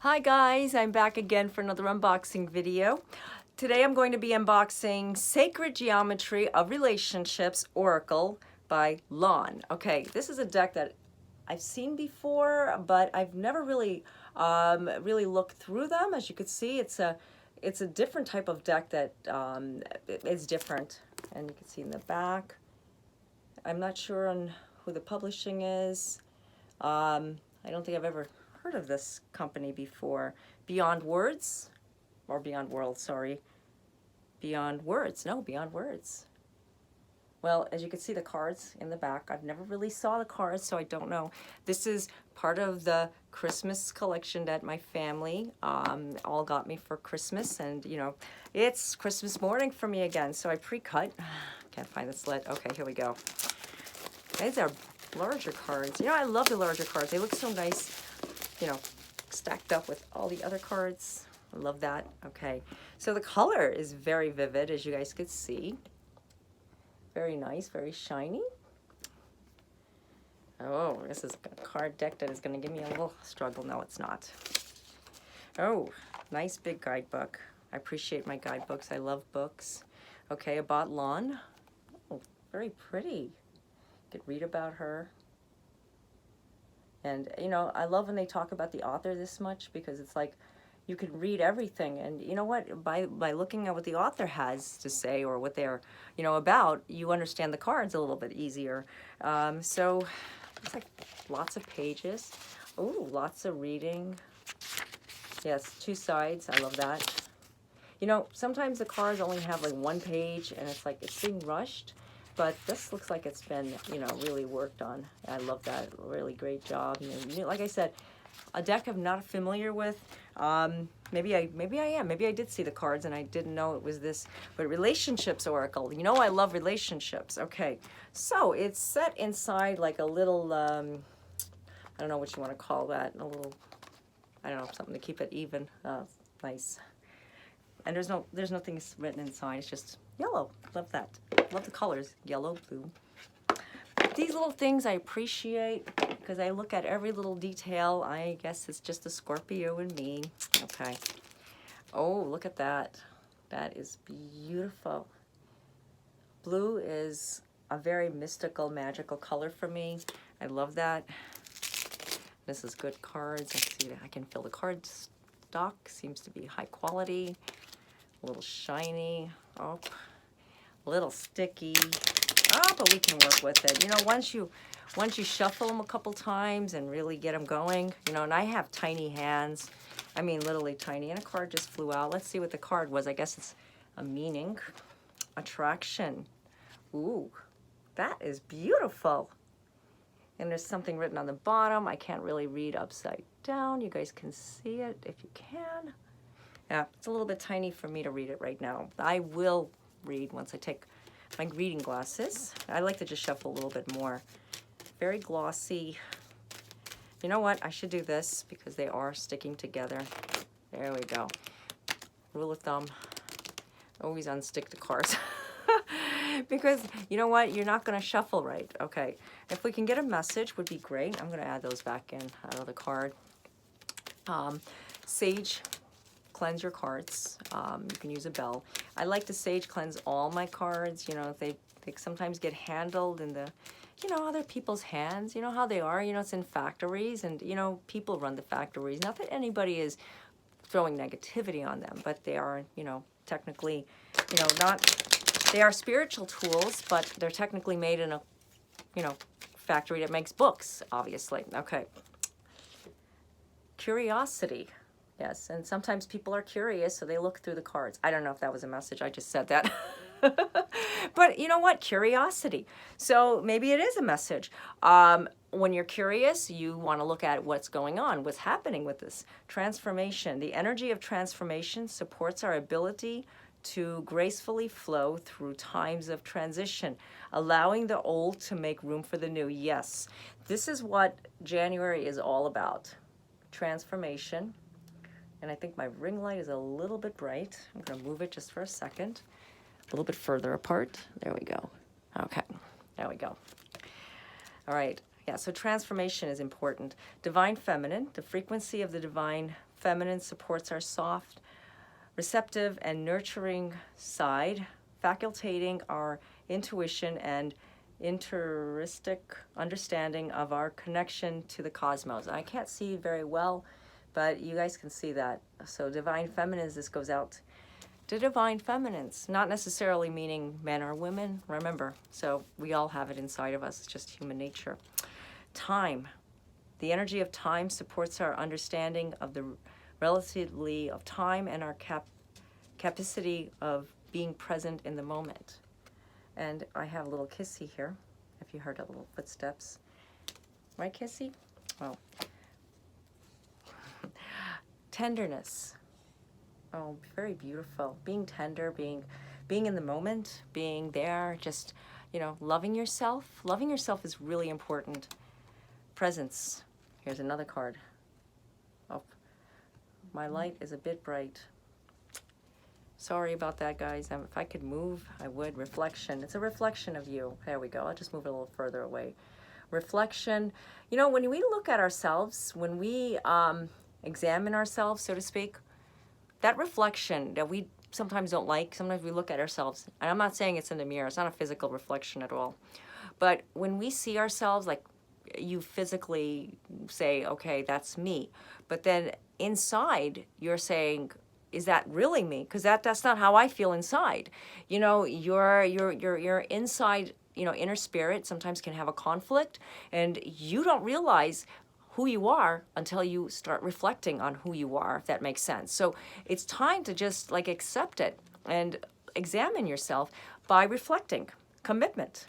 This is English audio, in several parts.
Hi guys, I'm back again for another unboxing video. Today I'm going to be unboxing Sacred Geometry of Relationships Oracle by Lon. Okay, this is a deck that I've seen before, but I've never really looked through them. As you can see, it's a different type of deck that is different, and you can see in the back. I'm not sure on who the publishing is. I don't think I've ever heard of this company before. Beyond Words, or Beyond World, sorry. Beyond Words, no, Beyond Words. Well, as you can see the cards in the back, I've never really saw the cards, so I don't know. This is part of the Christmas collection that my family all got me for Christmas, and you know, it's Christmas morning for me again, so I pre-cut. Can't find the slit. Okay, here we go. These are larger cards. You know, I love the larger cards. They look so nice, you know, stacked up with all the other cards. I love that. Okay, so the color is very vivid, as you guys could see. Very nice, very shiny. Oh, this is a card deck that is going to give me a little struggle. No, it's not. Oh, nice big guidebook. I appreciate my guidebooks. I love books. Okay, about Lon. Oh, very pretty. You could read about her. And, you know, I love when they talk about the author this much, because it's like you can read everything. And you know what? By looking at what the author has to say, or what they're, you know, about, you understand the cards a little bit easier. So it's like lots of pages. Oh, lots of reading. Yes, two sides. I love that. You know, sometimes the cards only have like one page, and it's like it's being rushed. But this looks like it's been, you know, really worked on. I love that. Really great job. And, like I said, a deck I'm not familiar with. Maybe I am. Maybe I did see the cards and I didn't know it was this. But Relationships Oracle. You know, I love relationships. Okay, so it's set inside like a little, I don't know what you want to call that. A little, I don't know, something to keep it even. Nice. And there's nothing written inside. It's just yellow. Love that. Love the colors. Yellow, blue. These little things I appreciate because I look at every little detail. I guess it's just a Scorpio in me. Okay. Oh, look at that. That is beautiful. Blue is a very mystical, magical color for me. I love that. This is good cards. Let's see, I can feel the card stock. Seems to be high quality. A little shiny. Oh, a little sticky. Oh, but we can work with it. You know, once you shuffle them a couple times and really get them going, you know, and I have tiny hands. I mean, literally tiny. And a card just flew out. Let's see what the card was. I guess it's a meaning. Attraction. Ooh, that is beautiful. And there's something written on the bottom. I can't really read upside down. You guys can see it if you can. Yeah, it's a little bit tiny for me to read it right now. I will read once I take my reading glasses. I like to just shuffle a little bit more. Very glossy. You know what? I should do this because they are sticking together. There we go. Rule of thumb. Always unstick the cards. Because you know what? You're not going to shuffle right. Okay. If we can get a message would be great. I'm going to add those back in. Another card. Sage. Cleanse your cards. You can use a bell. I like to sage cleanse all my cards. You know, they sometimes get handled in the, you know, other people's hands. You know how they are. You know, it's in factories, and you know, people run the factories. Not that anybody is throwing negativity on them, but they are, you know, technically, you know, not. They are spiritual tools, but they're technically made in a, you know, factory that makes books. Obviously, okay. Curiosity. Yes, and sometimes people are curious, so they look through the cards. I don't know if that was a message. I just said that. But you know what? Curiosity. So maybe it is a message. When you're curious, you want to look at what's going on, what's happening with this transformation. The energy of transformation supports our ability to gracefully flow through times of transition, allowing the old to make room for the new. Yes, this is what January is all about. Transformation. And I think my ring light is a little bit bright. I'm going to move it just for a second. A little bit further apart. There we go. Okay. There we go. All right. Yeah, so transformation is important. Divine feminine, the frequency of the divine feminine supports our soft, receptive, and nurturing side, facultating our intuition and interistic understanding of our connection to the cosmos. I can't see very well, but you guys can see that. So divine feminines, this goes out to divine feminines, not necessarily meaning men or women, remember. So we all have it inside of us, it's just human nature. Time. The energy of time supports our understanding of the relativity of time and our capacity of being present in the moment. And I have a little Kissy here, if you heard a little footsteps. Right, Kissy? Oh. Tenderness. Oh, very beautiful. Being tender, being in the moment, being there, just, you know, loving yourself. Loving yourself is really important. Presence. Here's another card. Oh, my light is a bit bright. Sorry about that, guys. If I could move, I would. Reflection. It's a reflection of you. There we go. I'll just move it a little further away. Reflection. You know, when we look at ourselves, when we examine ourselves, so to speak, that reflection that we sometimes don't like, sometimes we look at ourselves, and I'm not saying it's in the mirror, it's not a physical reflection at all, but when we see ourselves, like you physically say, okay, that's me, but then inside you're saying, is that really me? Because that's not how I feel inside. You know, your inside, you know, inner spirit sometimes can have a conflict, and you don't realize who you are until you start reflecting on who you are, if that makes sense. So it's time to just like accept it and examine yourself by reflecting. Commitment.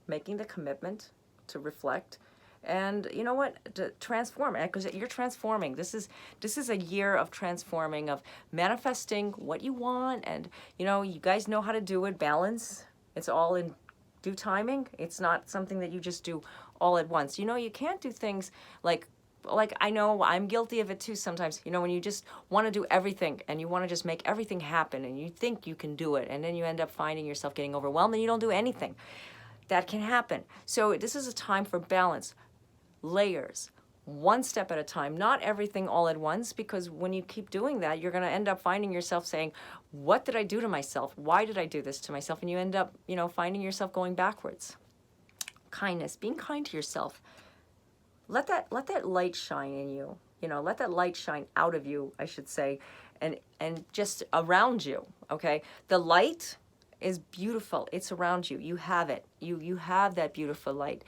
Making the commitment to reflect. And you know what? To transform, because you're transforming. This is a year of transforming, of manifesting what you want, and you know, you guys know how to do it. Balance. It's all in due timing. It's not something that you just do all at once. You know, you can't do things like I know I'm guilty of it too sometimes. You know, when you just want to do everything and you want to just make everything happen and you think you can do it, and then you end up finding yourself getting overwhelmed and you don't do anything. That can happen. So this is a time for balance. Layers, one step at a time, not everything all at once, because when you keep doing that, you're going to end up finding yourself saying, what did I do to myself? Why did I do this to myself? And you end up, you know, finding yourself going backwards. Kindness, being kind to yourself. Let that light shine in you. You know, let that light shine out of you, I should say, and just around you, okay? The light is beautiful. It's around you. You have it. You have that beautiful light.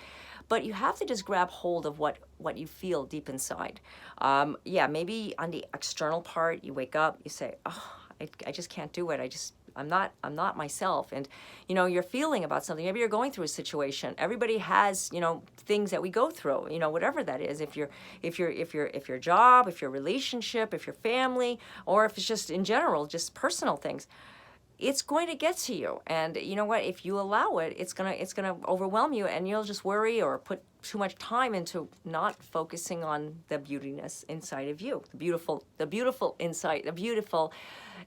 But you have to just grab hold of what you feel deep inside. Yeah, maybe on the external part, you wake up, you say, oh, I just can't do it. I'm not myself. And, you know, you're feeling about something. Maybe you're going through a situation. Everybody has, you know, things that we go through, you know, whatever that is. If your job, if your relationship, if your family, or if it's just in general, just personal things, it's going to get to you. And you know what, if you allow it, it's gonna overwhelm you, and you'll just worry or put too much time into not focusing on the beautiness inside of you, the beautiful insight, the beautiful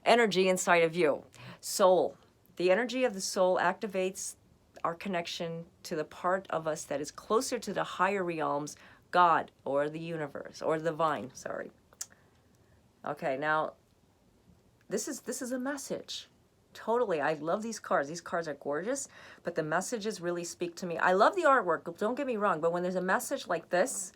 energy inside of you. Soul. The energy of the soul activates our connection to the part of us that is closer to the higher realms, God, or the universe, or the divine, sorry. Okay, now this is a message. Totally. I love these cards. These cards are gorgeous, but the messages really speak to me. I love the artwork, don't get me wrong, but when there's a message like this,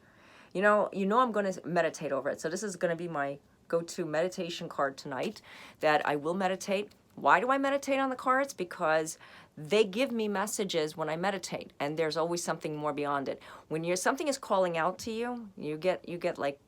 you know I'm going to meditate over it. So this is going to be my go-to meditation card tonight, that I will meditate. Why do I meditate on the cards? Because they give me messages when I meditate, and there's always something more beyond it. When something is calling out to you, you get like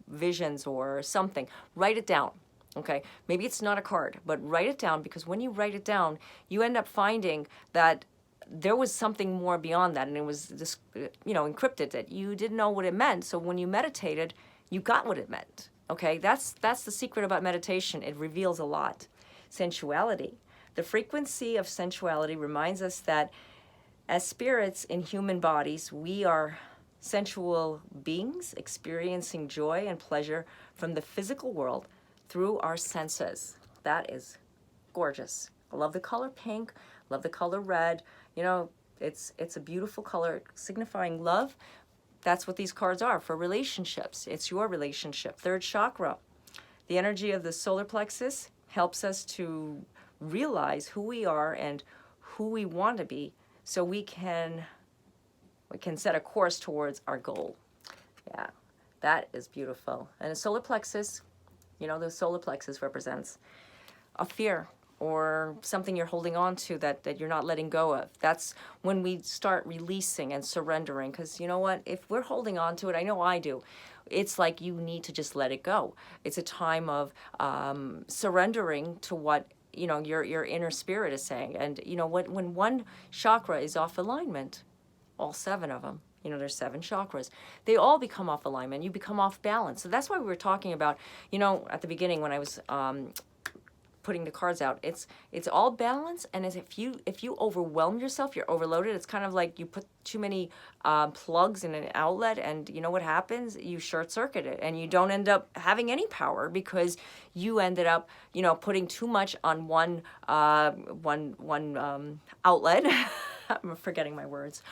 visions or something. Write it down. Okay, maybe it's not a card, but write it down, because when you write it down, you end up finding that there was something more beyond that, and it was this, you know, encrypted, that you didn't know what it meant. So when you meditated, you got what it meant. Okay, that's the secret about meditation. It reveals a lot. Sensuality. The frequency of sensuality reminds us that as spirits in human bodies, we are sensual beings experiencing joy and pleasure from the physical world through our senses. That is gorgeous. I love the color pink, love the color red. You know, It's a beautiful color signifying love. That's what these cards are for relationships. It's your relationship. Third chakra. The energy of the solar plexus helps us to realize who we are and who we want to be, so we can set a course towards our goal. Yeah, that is beautiful. And the solar plexus, you know, the solar plexus represents a fear or something you're holding on to that you're not letting go of. That's when we start releasing and surrendering. Because you know what? If we're holding on to it, I know I do, it's like you need to just let it go. It's a time of surrendering to what, you know, your inner spirit is saying. And you know what? When one chakra is off alignment, all 7 of them, you know, there's 7 chakras, they all become off alignment. You become off balance. So that's why we were talking about, you know, at the beginning when I was putting the cards out, it's all balance. And as if you overwhelm yourself, you're overloaded. It's kind of like you put too many plugs in an outlet, and you know what happens? You short circuit it, and you don't end up having any power because you ended up, you know, putting too much on one outlet. I'm forgetting my words.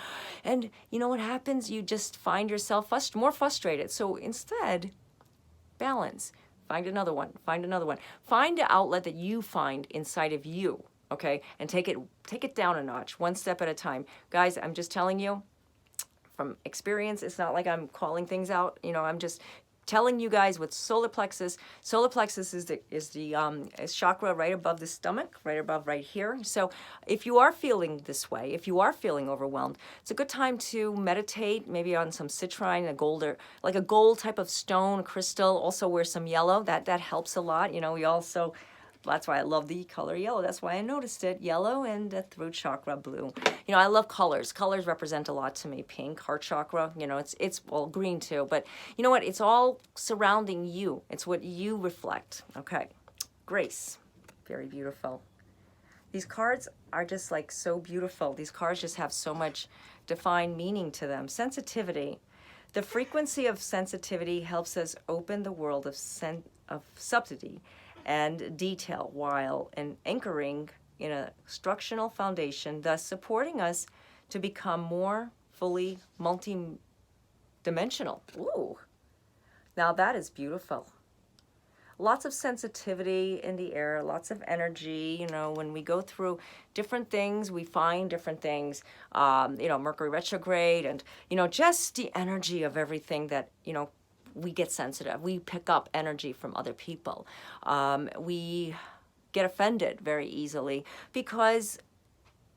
And you know what happens? You just find yourself more frustrated. So instead, balance. Find another one. Find another one. Find an outlet that you find inside of you, okay? And take it down a notch, one step at a time. Guys, I'm just telling you from experience. It's not like I'm calling things out. You know, I'm just telling you guys with solar plexus. Solar plexus is the chakra right above the stomach, right above right here. So if you are feeling this way, if you are feeling overwhelmed, it's a good time to meditate, maybe on some citrine, a gold, or like a gold type of stone, crystal. Also wear some yellow. That helps a lot. You know, we also, that's why I love the color yellow. That's why I noticed it. Yellow and the throat chakra blue. You know, I love colors. Colors represent a lot to me. Pink, heart chakra, you know, it's well, green too. But you know what? It's all surrounding you. It's what you reflect. Okay. Grace. Very beautiful. These cards are just like so beautiful. These cards just have so much defined meaning to them. Sensitivity. The frequency of sensitivity helps us open the world of subtlety and detail, while anchoring in a structural foundation, thus supporting us to become more fully multi-dimensional. Ooh, now that is beautiful. Lots of sensitivity in the air, lots of energy. You know, when we go through different things, we find different things. You know, Mercury retrograde, and you know, just the energy of everything that, you know, we get sensitive. We pick up energy from other people. We get offended very easily because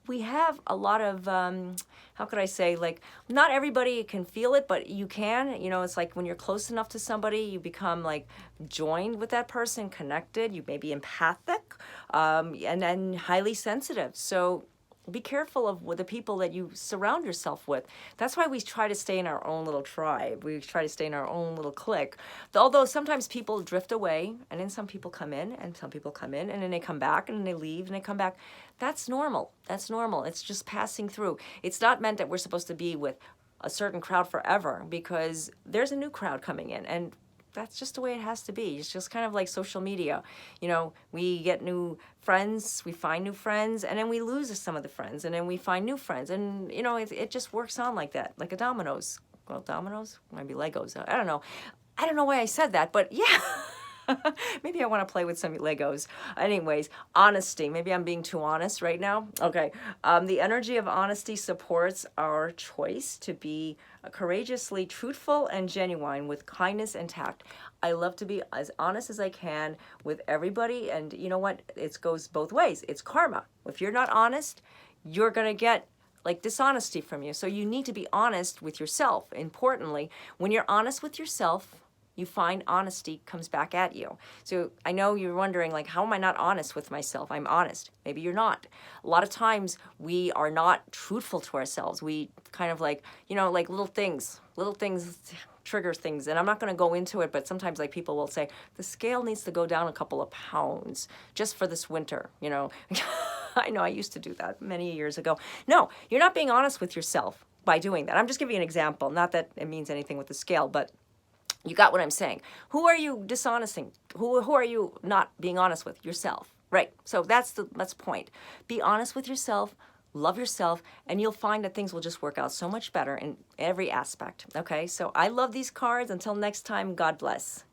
we have a lot of, how could I say, like, not everybody can feel it, but you can. You know, it's like when you're close enough to somebody, you become like joined with that person, connected. You may be empathic, and then highly sensitive. So be careful of the people that you surround yourself with. That's why we try to stay in our own little tribe. We try to stay in our own little clique. Although sometimes people drift away, and then some people come in, and some people come in, and then they come back, and then they leave, and they come back. That's normal. That's normal. It's just passing through. It's not meant that we're supposed to be with a certain crowd forever, because there's a new crowd coming in, and that's just the way it has to be. It's just kind of like social media. You know, we get new friends, we find new friends, and then we lose some of the friends, and then we find new friends. And, you know, it just works on like that, like a dominoes. Well, dominoes? Might be Legos. I don't know. I don't know why I said that, but yeah. Maybe I want to play with some Legos. Anyways, honesty. Maybe I'm being too honest right now. Okay. The energy of honesty supports our choice to be courageously truthful and genuine with kindness and tact. I love to be as honest as I can with everybody. And you know what? It goes both ways. It's karma. If you're not honest, you're going to get like dishonesty from you. So you need to be honest with yourself. Importantly, when you're honest with yourself, you find honesty comes back at you. So I know you're wondering, like, how am I not honest with myself? I'm honest. Maybe you're not. A lot of times we are not truthful to ourselves. We kind of like, you know, like little things trigger things. And I'm not going to go into it, but sometimes like people will say, the scale needs to go down a couple of pounds just for this winter, you know. I know I used to do that many years ago. No, you're not being honest with yourself by doing that. I'm just giving you an example. Not that it means anything with the scale, but you got what I'm saying. Who are you dishonesting? Who are you not being honest with? Yourself. Right. So that's the point. Be honest with yourself. love yourself, and you'll find that things will just work out so much better in every aspect. Okay, so I love these cards. Until next time, God bless.